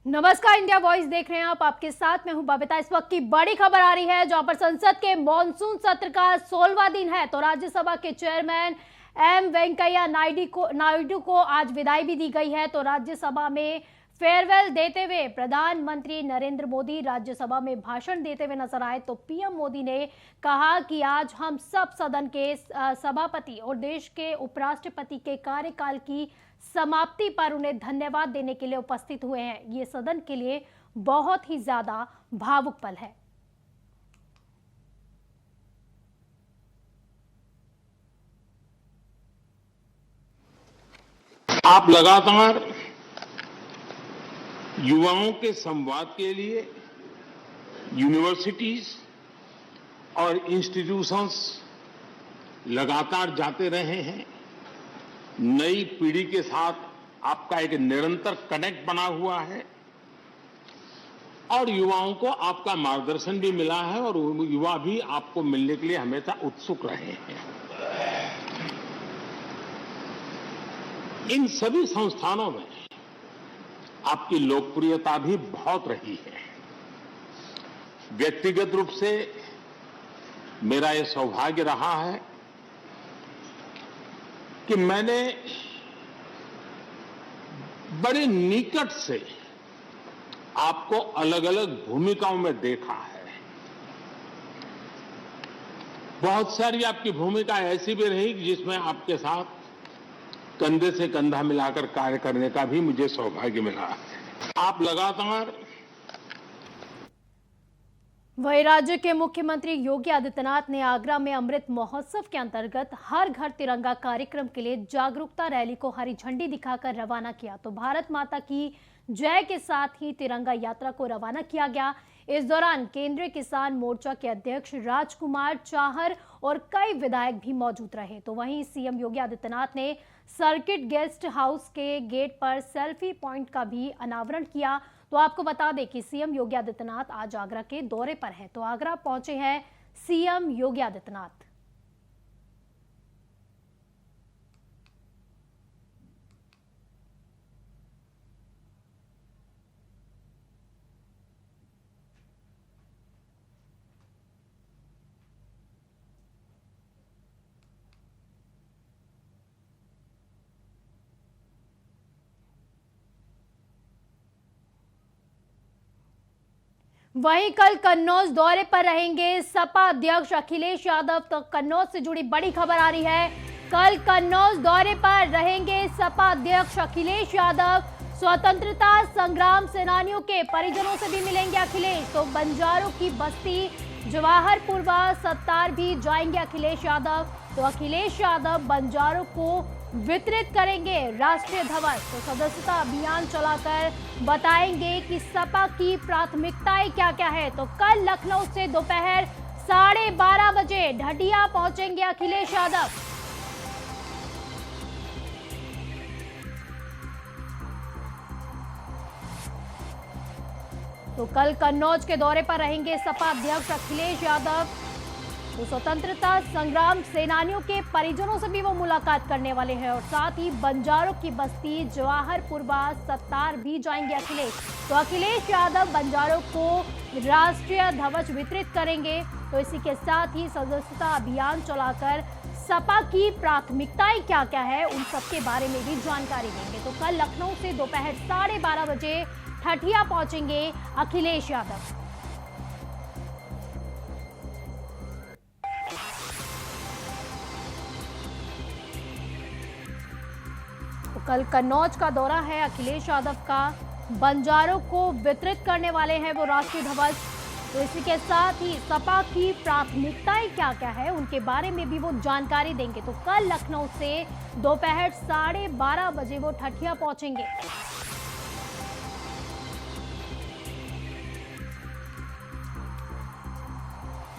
नमस्कार, India voice देख रहे हैं आप। आपके साथ मैं हूं बबीता। इस वक्त की बड़ी खबर आ रही है, जहां पर संसद के मॉनसून सत्र का 16वां दिन है, तो राज्यसभा के चेयरमैन एम वेंकैया नायडू को आज विदाई भी दी गई है। तो राज्यसभा में फेयरवेल देते हुए प्रधानमंत्री नरेंद्र मोदी राज्यसभा में भाषण देते हुए नजर आए। तो पीएम मोदी ने कहा कि आज हम सब सदन के सभापति और देश के उपराष्ट्रपति के कार्यकाल की समाप्ति पर उन्हें धन्यवाद देने के लिए उपस्थित हुए हैं। ये सदन के लिए बहुत ही ज्यादा भावुक पल है। आप लगातार युवाओं के संवाद के लिए यूनिवर्सिटीज और इंस्टीट्यूशंस लगातार जाते रहे हैं। नई पीढ़ी के साथ आपका एक निरंतर कनेक्ट बना हुआ है और युवाओं को आपका मार्गदर्शन भी मिला है और युवा भी आपको मिलने के लिए हमेशा उत्सुक रहे हैं। इन सभी संस्थानों में आपकी लोकप्रियता भी बहुत रही है। व्यक्तिगत रूप से मेरा यह सौभाग्य रहा है कि मैंने बड़े निकट से आपको अलग अलग भूमिकाओं में देखा है। बहुत सारी आपकी भूमिका ऐसी भी रही जिसमें आपके साथ कंधे से कंधा मिलाकर कार्य करने का भी मुझे सौभाग्य मिला है। आप लगातार वही राज्य के मुख्यमंत्री योगी आदित्यनाथ ने आगरा में अमृत महोत्सव के अंतर्गत हर घर तिरंगा कार्यक्रम के लिए जागरूकता रैली को हरी झंडी दिखाकर रवाना किया। तो भारत माता की जय के साथ ही तिरंगा यात्रा को रवाना किया गया। इस दौरान केंद्रीय किसान मोर्चा के अध्यक्ष राजकुमार चाहर और कई विधायक भी मौजूद रहे। तो वहीं सीएम योगी आदित्यनाथ ने सर्किट गेस्ट हाउस के गेट पर सेल्फी पॉइंट का भी अनावरण किया। तो आपको बता दें कि सीएम योगी आदित्यनाथ आज आगरा के दौरे पर हैं। तो आगरा पहुंचे हैं सीएम योगी आदित्यनाथ। वहीं कल कन्नौज दौरे पर रहेंगे सपा अध्यक्ष अखिलेश यादव। तो कन्नौज से जुड़ी बड़ी खबर आ रही है। कल कन्नौज दौरे पर रहेंगे सपा अध्यक्ष अखिलेश यादव। स्वतंत्रता संग्राम सेनानियों के परिजनों से भी मिलेंगे अखिलेश। तो बंजारों की बस्ती जवाहरपुर व सत्तार भी जाएंगे अखिलेश यादव। तो अखिलेश यादव बंजारों को वितरित करेंगे राष्ट्रीय ध्वज। तो सदस्यता अभियान चलाकर बताएंगे कि सपा की प्राथमिकताएं क्या क्या है। तो कल लखनऊ से दोपहर 12:30 बजे ढटिया पहुंचेंगे अखिलेश यादव। तो कल कन्नौज के दौरे पर रहेंगे सपा अध्यक्ष अखिलेश यादव। तो स्वतंत्रता संग्राम सेनानियों के परिजनों से भी वो मुलाकात करने वाले हैं और साथ ही बंजारों की बस्ती जवाहरपुर व सत्तार भी जाएंगे अखिलेश। तो अखिलेश यादव बंजारों को राष्ट्रीय ध्वज वितरित करेंगे। तो इसी के साथ ही सदस्यता अभियान चलाकर सपा की प्राथमिकताएं क्या क्या है उन सबके बारे में भी जानकारी देंगे। तो कल लखनऊ से दोपहर 12:30 बजे ठठिया पहुंचेंगे अखिलेश यादव। कल कन्नौज का दौरा है अखिलेश यादव का। बंजारों को वितरित करने वाले हैं वो राष्ट्रीय ध्वज। तो इसी के साथ ही सपा की प्राथमिकताएं क्या क्या है उनके बारे में भी वो जानकारी देंगे। तो कल लखनऊ से दोपहर 12:30 बजे वो ठठिया पहुंचेंगे।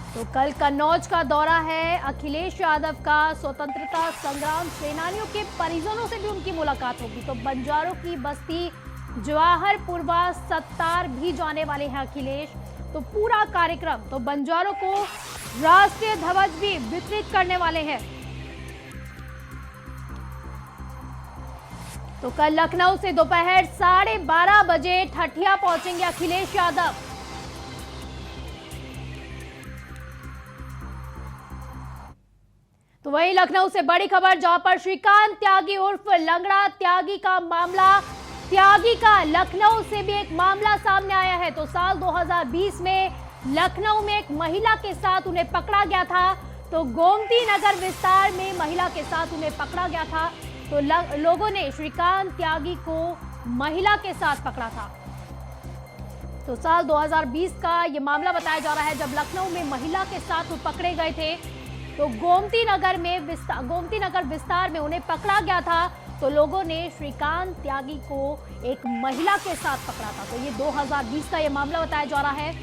तो कल कन्नौज का दौरा है अखिलेश यादव का। स्वतंत्रता संग्राम सेनानियों के परिजनों से भी उनकी मुलाकात होगी। तो बंजारों की बस्ती जवाहरपुर व सत्तार भी जाने वाले हैं अखिलेश। तो पूरा कार्यक्रम, तो बंजारों को राष्ट्रीय ध्वज भी वितरित करने वाले हैं। तो कल लखनऊ से दोपहर 12:30 बजे ठठिया पहुंचेंगे अखिलेश यादव। तो वहीं लखनऊ से बड़ी खबर, जहां पर श्रीकांत त्यागी उर्फ लंगड़ा त्यागी का मामला, त्यागी का लखनऊ से भी एक मामला सामने आया है। तो साल 2020 में लखनऊ में एक महिला के साथ उन्हें पकड़ा गया था। तो गोमती नगर विस्तार में महिला के साथ उन्हें पकड़ा गया था। तो लोगों ने श्रीकांत त्यागी को महिला के साथ पकड़ा था। तो साल 2020 का ये मामला बताया जा रहा है, जब लखनऊ में महिला के साथ वो पकड़े गए थे। तो गोमती नगर विस्तार में उन्हें पकड़ा गया था। तो लोगों ने श्रीकांत त्यागी को एक महिला के साथ पकड़ा था। तो ये 2020 का ये मामला बताया जा रहा है।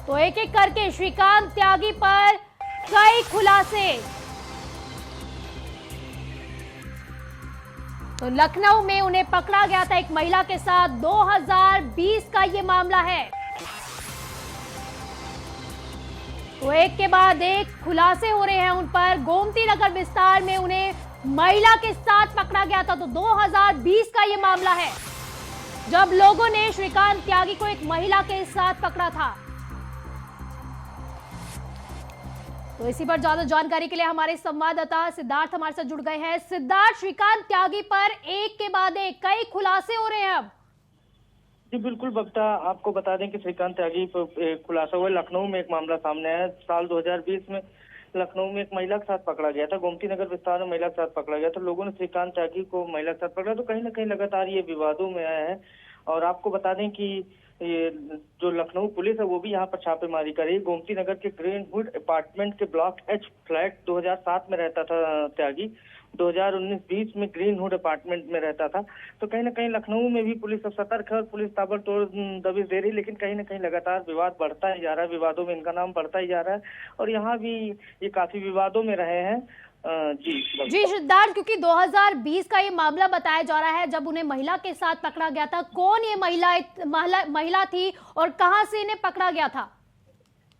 तो एक एक करके श्रीकांत त्यागी पर कई खुलासे। तो लखनऊ में उन्हें पकड़ा गया था एक महिला के साथ, 2020 का ये मामला है। तो एक के बाद एक खुलासे हो रहे हैं उन पर। गोमती नगर विस्तार में उन्हें महिला के साथ पकड़ा गया था। तो 2020 का ये मामला है, जब लोगों ने श्रीकांत त्यागी को एक महिला के साथ पकड़ा था। तो इसी पर ज्यादा जानकारी के लिए हमारे संवाददाता सिद्धार्थ हमारे साथ जुड़ गए हैं। सिद्धार्थ, श्रीकांत त्यागी पर एक के बाद एक कई खुलासे हो रहे हैं अब। जी बिल्कुल बक्ता, आपको बता दें कि श्रीकांत त्यागी पर खुलासा हुआ। लखनऊ में एक मामला सामने आया। साल 2020 में लखनऊ में एक महिला के साथ पकड़ा गया था। गोमती नगर विस्तार में महिला के साथ पकड़ा गया था। लोगों ने श्रीकांत त्यागी को महिला के साथ पकड़ा, तो कहीं ना कहीं लगातार ये विवादों में आया है। और आपको बता दें कि ये जो लखनऊ पुलिस है वो भी यहाँ पर छापेमारी कर रही है। गोमती नगर के ग्रीनवुड अपार्टमेंट के ब्लॉक एच फ्लैट 2007 में रहता था त्यागी। 2019-20 में ग्रीनवुड अपार्टमेंट में रहता था। तो कहीं ना कहीं लखनऊ में भी पुलिस अब सतर्क है और पुलिस ताबड़तोड़ दबिश दे रही है। लेकिन कहीं ना कहीं लगातार विवाद बढ़ता ही जा रहा है, विवादों में इनका नाम बढ़ता ही जा रहा है। और यहाँ भी ये काफी विवादों में रहे हैं। जी सिद्धार्थ, क्योंकि 2020 का ये मामला बताया जा रहा है, जब उन्हें महिला के साथ पकड़ा गया था। कौन ये महिला थी और कहां से इन्हें पकड़ा गया था?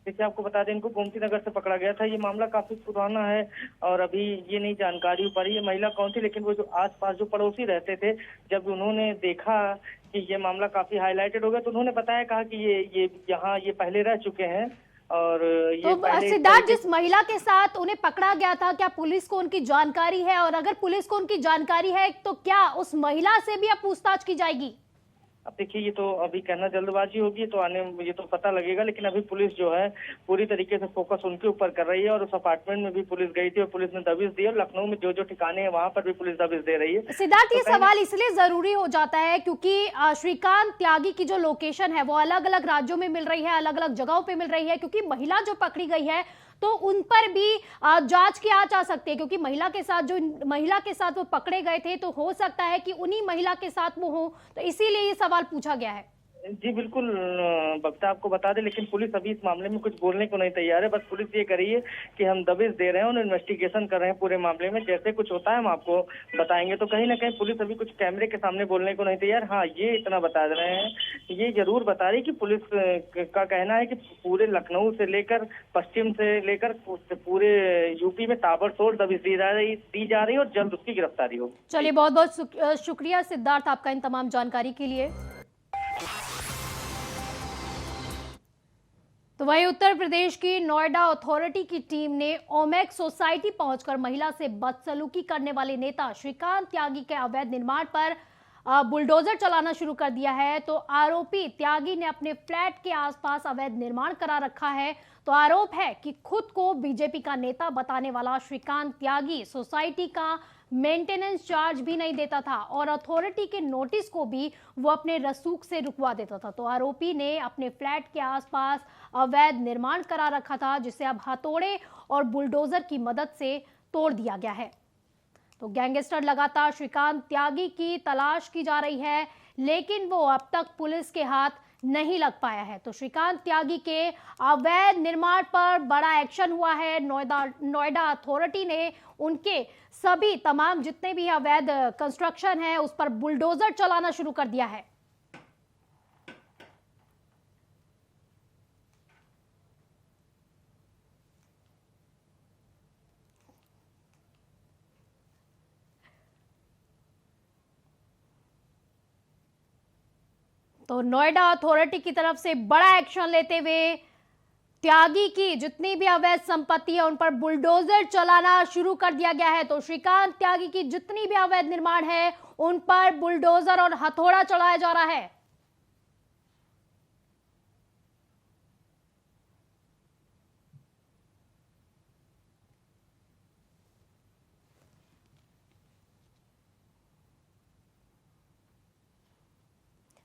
देखिए, आपको बता दें, इनको गोमती नगर से पकड़ा गया था। ये मामला काफी पुराना है और अभी ये नहीं जानकारी हो पा रही है महिला कौन थी। लेकिन वो जो आसपास जो पड़ोसी रहते थे, जब उन्होंने देखा कि ये मामला काफी हाईलाइटेड हो गया, तो उन्होंने बताया, कहा कि ये यहाँ ये पहले रह चुके हैं। और ये तो सिद्धार्थ, जिस महिला के साथ उन्हें पकड़ा गया था, क्या पुलिस को उनकी जानकारी है? और अगर पुलिस को उनकी जानकारी है तो क्या उस महिला से भी अब पूछताछ की जाएगी? अब देखिए, ये तो अभी कहना जल्दबाजी होगी, तो आने ये तो पता लगेगा। लेकिन अभी पुलिस जो है पूरी तरीके से फोकस उनके ऊपर कर रही है। और उस अपार्टमेंट में भी पुलिस गई थी और पुलिस ने दबिश दी। और लखनऊ में जो जो ठिकाने हैं वहां पर भी पुलिस दबिश दे रही है। सिद्धार्थ, ये सवाल इसलिए जरूरी हो जाता है क्योंकि श्रीकांत त्यागी की जो लोकेशन है वो अलग अलग राज्यों में मिल रही है, अलग अलग जगहों पे मिल रही है। क्योंकि महिला जो पकड़ी गई है तो उन पर भी जांच की जा सकती है, क्योंकि महिला के साथ वो पकड़े गए थे, तो हो सकता है कि उन्हीं महिला के साथ वो हो। तो इसीलिए ये सवाल पूछा गया है। जी बिल्कुल बक्ता, आपको बता दें, लेकिन पुलिस अभी इस मामले में कुछ बोलने को नहीं तैयार है। बस पुलिस ये कर रही है कि हम दबिश दे रहे हैं और इन्वेस्टिगेशन कर रहे हैं पूरे मामले में। जैसे कुछ होता है हम आपको बताएंगे। तो कहीं ना कहीं पुलिस अभी कुछ कैमरे के सामने बोलने को नहीं तैयार। हाँ, ये इतना बता रहे हैं, ये जरूर बता रही कि पुलिस का कहना है कि पूरे लखनऊ से लेकर पश्चिम से लेकर पूरे यूपी में ताबड़तोड़ दबिश दी जा रही है और जल्द उसकी गिरफ्तारी हो। चलिए, बहुत बहुत शुक्रिया सिद्धार्थ आपका इन तमाम जानकारी के लिए। तो वहीं उत्तर प्रदेश की नोएडा अथॉरिटी की टीम ने ओमेक्स सोसाइटी पहुंचकर महिला से बदसलूकी करने वाले नेता श्रीकांत त्यागी के अवैध निर्माण पर बुलडोजर चलाना शुरू कर दिया है। तो आरोपी त्यागी ने अपने फ्लैट के आसपास अवैध निर्माण करा रखा है। तो आरोप है कि खुद को बीजेपी का नेता बताने वाला श्रीकांत त्यागी सोसाइटी का मेंटेनेंस चार्ज भी नहीं देता था और अथॉरिटी के नोटिस को भी वो अपने रसूख से रुकवा देता था। तो आरोपी ने अपने फ्लैट के आसपास अवैध निर्माण करा रखा था, जिसे अब हथौड़े और बुलडोजर की मदद से तोड़ दिया गया है। तो गैंगस्टर लगातार श्रीकांत त्यागी की तलाश की जा रही है, लेकिन वो अब तक पुलिस के हाथ नहीं लग पाया है। तो श्रीकांत त्यागी के अवैध निर्माण पर बड़ा एक्शन हुआ है। नोएडा अथॉरिटी ने उनके सभी तमाम जितने भी अवैध कंस्ट्रक्शन है उस पर बुलडोजर चलाना शुरू कर दिया है। तो नोएडा अथॉरिटी की तरफ से बड़ा एक्शन लेते हुए त्यागी की जितनी भी अवैध संपत्ति है उन पर बुलडोजर चलाना शुरू कर दिया गया है। तो श्रीकांत त्यागी की जितनी भी अवैध निर्माण है उन पर बुलडोजर और हथौड़ा चलाया जा रहा है।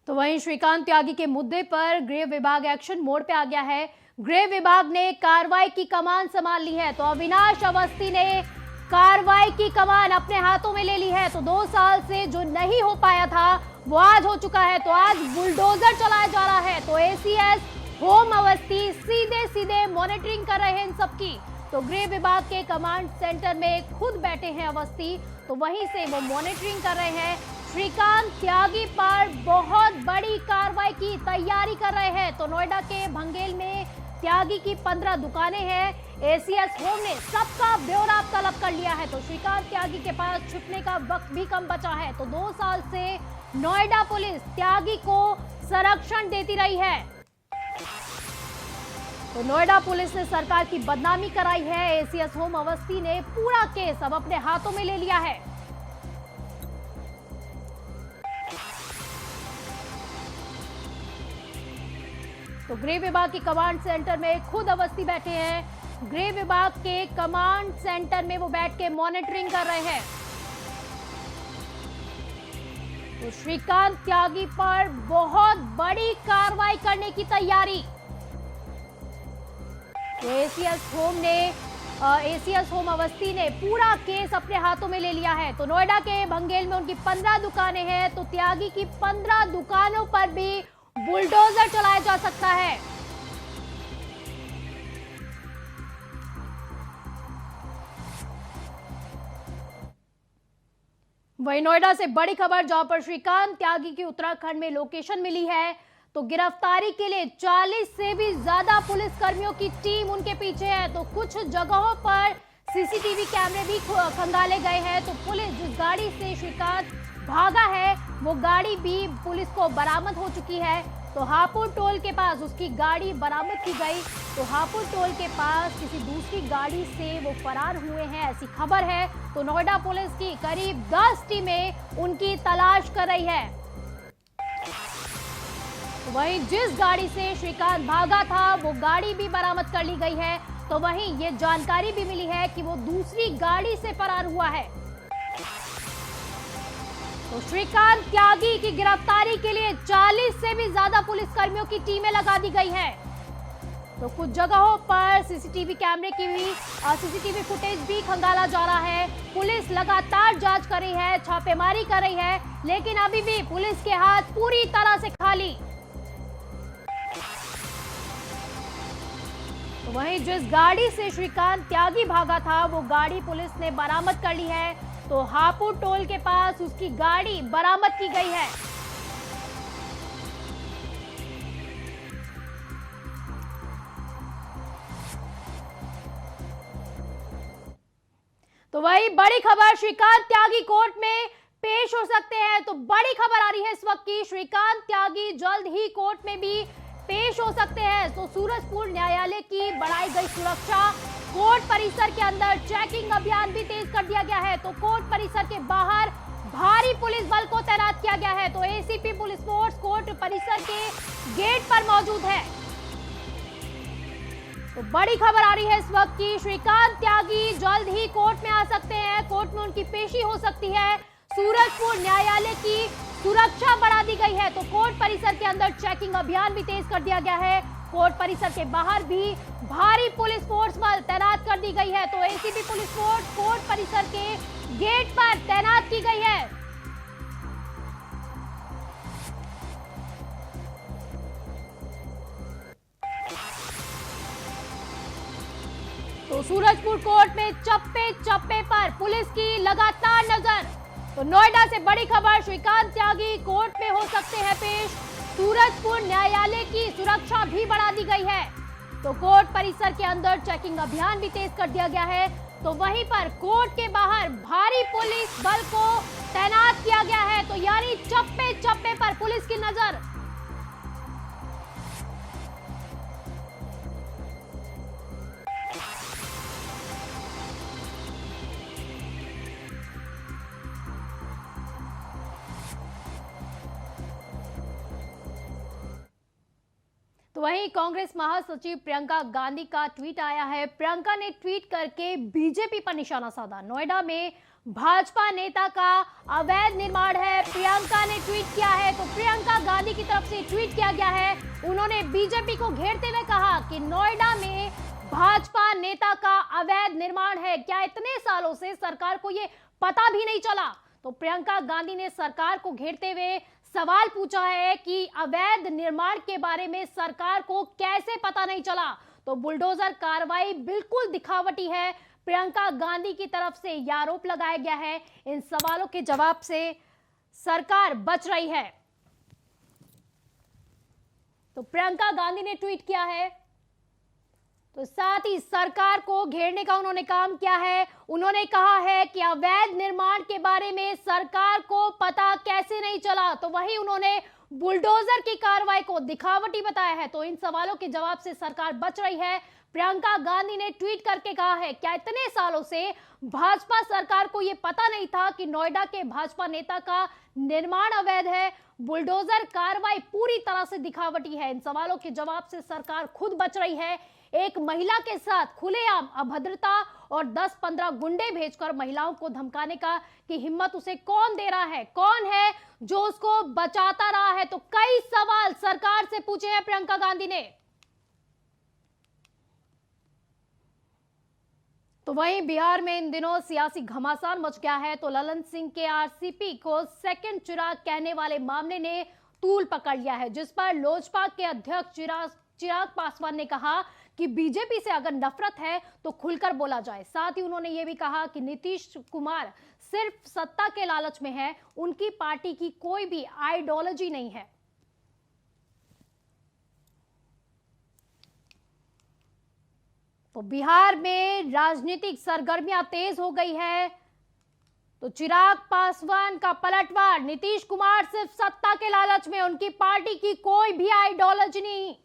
तो वहीं श्रीकांत त्यागी के मुद्दे पर गृह विभाग एक्शन मोड पे आ गया है। गृह विभाग ने कार्रवाई की कमान संभाल ली है। तो अविनाश अवस्थी ने कार्रवाई की कमान अपने हाथों में ले ली है। तो 2 साल से जो नहीं हो पाया था वो आज हो चुका है। तो आज बुलडोजर चलाया जा रहा है। तो एसीएस होम अवस्थी सीधे सीधे मॉनिटरिंग कर रहे हैं इन सबकी। तो गृह विभाग के कमांड सेंटर में खुद बैठे हैं अवस्थी, तो वहीं से वो मॉनिटरिंग कर रहे हैं। श्रीकांत त्यागी पर बहुत बड़ी कार्रवाई की तैयारी कर रहे हैं। तो नोएडा के भंगेल में त्यागी की 15 दुकानें हैं। एसीएस होम ने सबका ब्यौरा तलब कर लिया है। तो श्रीकांत त्यागी के पास छुपने का वक्त भी कम बचा है। तो 2 साल से नोएडा पुलिस त्यागी को संरक्षण देती रही है। तो नोएडा पुलिस ने सरकार की बदनामी कराई है। एसीएस होम अवस्थी ने पूरा केस अब अपने हाथों में ले लिया है। तो गृह विभाग की कमांड सेंटर में खुद अवस्थी बैठे हैं। गृह विभाग के कमांड सेंटर में वो बैठ के मॉनिटरिंग कर रहे हैं। तो श्रीकांत त्यागी पर बहुत बड़ी कार्रवाई करने की तैयारी। तो एसीएस होम अवस्थी ने पूरा केस अपने हाथों में ले लिया है। तो नोएडा के भंगेल में उनकी 15 दुकानें हैं। तो त्यागी की 15 दुकानों पर भी बुलडोजर चलाया जा सकता है। वहीं नोएडा से बड़ी खबर जहां पर श्रीकांत त्यागी की उत्तराखंड में लोकेशन मिली है। तो गिरफ्तारी के लिए 40 से भी ज्यादा पुलिस कर्मियों की टीम उनके पीछे है। तो कुछ जगहों पर सीसीटीवी कैमरे भी खंगाले गए हैं। तो पुलिस जिस गाड़ी से श्रीकांत भागा है वो गाड़ी भी पुलिस को बरामद हो चुकी है। तो हापुड़ टोल के पास उसकी गाड़ी बरामद की गई। तो हापुड़ टोल के पास किसी दूसरी गाड़ी से वो फरार हुए हैं, ऐसी खबर है। तो नोएडा पुलिस की करीब 10 टीमें उनकी तलाश कर रही है। वहीं जिस गाड़ी से श्रीकांत भागा था वो गाड़ी भी बरामद कर ली गई है। तो वहीं ये जानकारी भी मिली है कि वो दूसरी गाड़ी से फरार हुआ है। तो श्रीकांत त्यागी की गिरफ्तारी के लिए 40 से भी ज्यादा पुलिस कर्मियों की टीमें लगा दी गई हैं। तो कुछ जगहों पर सीसीटीवी कैमरे की भी सीसीटीवी फुटेज भी खंगाला जा रहा है। पुलिस लगातार जांच कर रही है, छापेमारी कर रही है, लेकिन अभी भी पुलिस के हाथ पूरी तरह से खाली। तो वहीं जिस गाड़ी से श्रीकांत त्यागी भागा था वो गाड़ी पुलिस ने बरामद कर ली है। तो हापुड़ टोल के पास उसकी गाड़ी बरामद की गई है। तो वही बड़ी खबर, श्रीकांत त्यागी कोर्ट में पेश हो सकते हैं। तो बड़ी खबर आ रही है इस वक्त की श्रीकांत त्यागी जल्द ही कोर्ट में भी पेश हो सकते हैं। तो सूरजपुर न्यायालय की बढ़ाई गई सुरक्षा, कोर्ट परिसर के अंदर चेकिंग अभियान भी तेज कर दिया गया है। तो कोर्ट परिसर के बाहर भारी पुलिस बल को तैनात किया गया है। तो एसीपी पुलिस फोर्स कोर्ट परिसर के गेट पर मौजूद है। तो बड़ी खबर आ रही है इस वक्त की श्रीकांत त्यागी जल्द ही कोर्ट में आ सकते हैं। कोर्ट में उनकी पेशी हो सकती है। सूरजपुर न्यायालय की सुरक्षा बढ़ा दी गई है। तो कोर्ट परिसर के अंदर चेकिंग अभियान भी तेज कर दिया गया है। कोर्ट परिसर के बाहर भी भारी पुलिस फोर्स बल तैनात कर दी गई है। तो एसीबी पुलिस फोर्स कोर्ट परिसर के गेट पर तैनात की गई है। तो सूरजपुर कोर्ट में चप्पे चप्पे पर पुलिस की लगातार नजर। तो नोएडा से बड़ी खबर, श्रीकांत त्यागी कोर्ट में हो सकते हैं पेश। सूरजपुर न्यायालय की सुरक्षा भी बढ़ा दी गई है। तो कोर्ट परिसर के अंदर चेकिंग अभियान भी तेज कर दिया गया है। तो वहीं पर कोर्ट के बाहर भारी पुलिस बल को तैनात किया गया है। तो यानी चप्पे चप्पे पर पुलिस की नजर। वहीं कांग्रेस महासचिव प्रियंका गांधी का ट्वीट आया है। प्रियंका ने ट्वीट करके बीजेपी पर निशाना साधा। नोएडा में भाजपा नेता का अवैध निर्माण है, प्रियंका ने ट्वीट किया है। तो प्रियंका गांधी की तरफ से ट्वीट किया गया है। उन्होंने बीजेपी को घेरते हुए कहा कि नोएडा में भाजपा नेता का अवैध निर्माण है। क्या इतने सालों से सरकार को ये पता भी नहीं चला? तो प्रियंका गांधी ने सरकार को घेरते हुए सवाल पूछा है कि अवैध निर्माण के बारे में सरकार को कैसे पता नहीं चला। तो बुलडोजर कार्रवाई बिल्कुल दिखावटी है, प्रियंका गांधी की तरफ से यह आरोप लगाया गया है। इन सवालों के जवाब से सरकार बच रही है। तो प्रियंका गांधी ने ट्वीट किया है। तो साथ ही सरकार को घेरने का उन्होंने काम किया है। उन्होंने कहा है कि अवैध निर्माण के बारे में सरकार को पता कैसे नहीं चला। तो वही उन्होंने बुलडोजर की कार्रवाई को दिखावटी बताया है। तो इन सवालों के जवाब से सरकार बच रही है। प्रियंका गांधी ने ट्वीट करके कहा है, क्या इतने सालों से भाजपा सरकार को यह पता नहीं था कि नोएडा के भाजपा नेता का निर्माण अवैध है? बुलडोजर कार्रवाई पूरी तरह से दिखावटी है। इन सवालों के जवाब से सरकार खुद बच रही है। एक महिला के साथ खुलेआम अभद्रता और 10-15 गुंडे भेजकर महिलाओं को धमकाने का की हिम्मत उसे कौन दे रहा है? कौन है जो उसको बचाता रहा है? तो कई सवाल सरकार से पूछे हैं प्रियंका गांधी ने। तो वहीं बिहार में इन दिनों सियासी घमासान मच गया है। तो ललन सिंह के आरसीपी को सेकंड चिराग कहने वाले मामले ने तूल पकड़ लिया है, जिस पर लोजपा के अध्यक्ष चिराग पासवान ने कहा कि बीजेपी से अगर नफरत है तो खुलकर बोला जाए। साथ ही उन्होंने ये भी कहा कि नीतीश कुमार सिर्फ सत्ता के लालच में है, उनकी पार्टी की कोई भी आइडियोलॉजी नहीं है। तो बिहार में राजनीतिक सरगर्मियां तेज हो गई है। तो चिराग पासवान का पलटवार, नीतीश कुमार सिर्फ सत्ता के लालच में, उनकी पार्टी की कोई भी आइडियोलॉजी नहीं।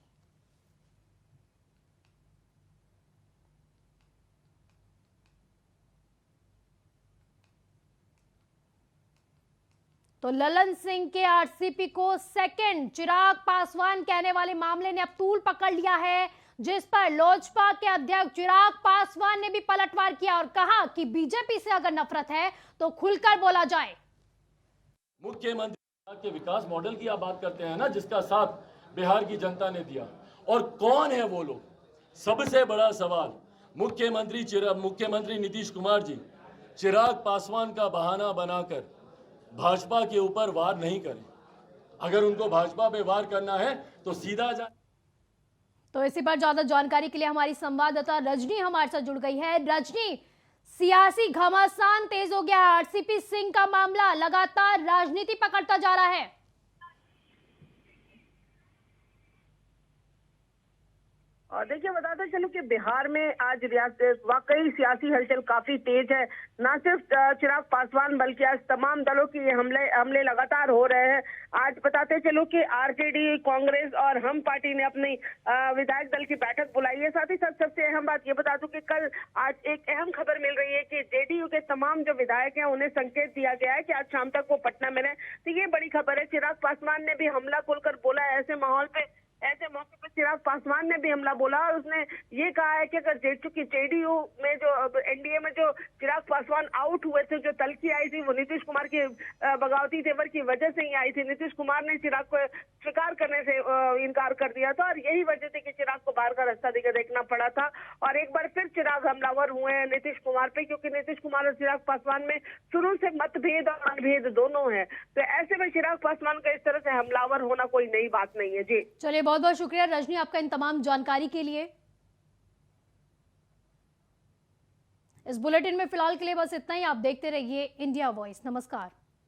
तो ललन सिंह के आरसीपी को सेकंड चिराग पासवान कहने वाले मामले ने अब तूल पकड़ लिया है, जिस पर लोजपा के अध्यक्ष चिराग पासवान ने भी पलटवार किया और कहा कि बीजेपी से अगर नफरत है तो खुलकर बोला जाए। मुख्यमंत्री के विकास मॉडल की आप बात करते हैं ना, जिसका साथ बिहार की जनता ने दिया, और कौन है वो लोग? सबसे बड़ा सवाल, मुख्यमंत्री नीतीश कुमार जी चिराग पासवान का बहाना बनाकर भाजपा के ऊपर वार नहीं करें। अगर उनको भाजपा पे वार करना है तो सीधा जा। तो इसी पर ज्यादा जानकारी के लिए हमारी संवाददाता रजनी हमारे साथ जुड़ गई है। रजनी, सियासी घमासान तेज हो गया, आरसीपी सिंह का मामला लगातार राजनीति पकड़ता जा रहा है। देखिए, बताते चलो कि बिहार में आज वाकई सियासी हलचल काफी तेज है। न सिर्फ चिराग पासवान बल्कि आज तमाम दलों की हमले लगातार हो रहे हैं। आज बताते चलो कि आरजेडी, कांग्रेस और हम पार्टी ने अपनी विधायक दल की बैठक बुलाई है। साथ ही साथ सबसे अहम बात ये बता दूं कि कल आज एक अहम खबर मिल रही है कि जेडीयू के तमाम जो विधायक हैं उन्हें संकेत दिया गया है कि आज शाम तक वो पटना में रहे। तो ये बड़ी खबर है। चिराग पासवान ने भी हमला खुलकर बोला है। ऐसे मौके पर चिराग पासवान ने भी हमला बोला और उसने ये कहा है कि अगर चूंकि जेडीयू में जो एनडीए में जो चिराग पासवान आउट हुए थे, जो तलखी आई थी वो नीतीश कुमार के बगावती तेवर की वजह से ही आई थी। नीतीश कुमार ने चिराग को स्वीकार करने से इनकार कर दिया था और यही वजह थी कि चिराग को बाहर का रास्ता देखना पड़ा था। और एक बार फिर चिराग हमलावर हुए हैं नीतीश कुमार पे, क्योंकि नीतीश कुमार और चिराग पासवान में शुरू से मतभेद और अनभेद दोनों है। तो ऐसे में चिराग पासवान का इस तरह से हमलावर होना कोई नई बात नहीं है। जी चलिए, बहुत बहुत शुक्रिया रजनी आपका इन तमाम जानकारी के लिए। इस बुलेटिन में फिलहाल के लिए बस इतना ही। आप देखते रहिए इंडिया वॉइस। नमस्कार।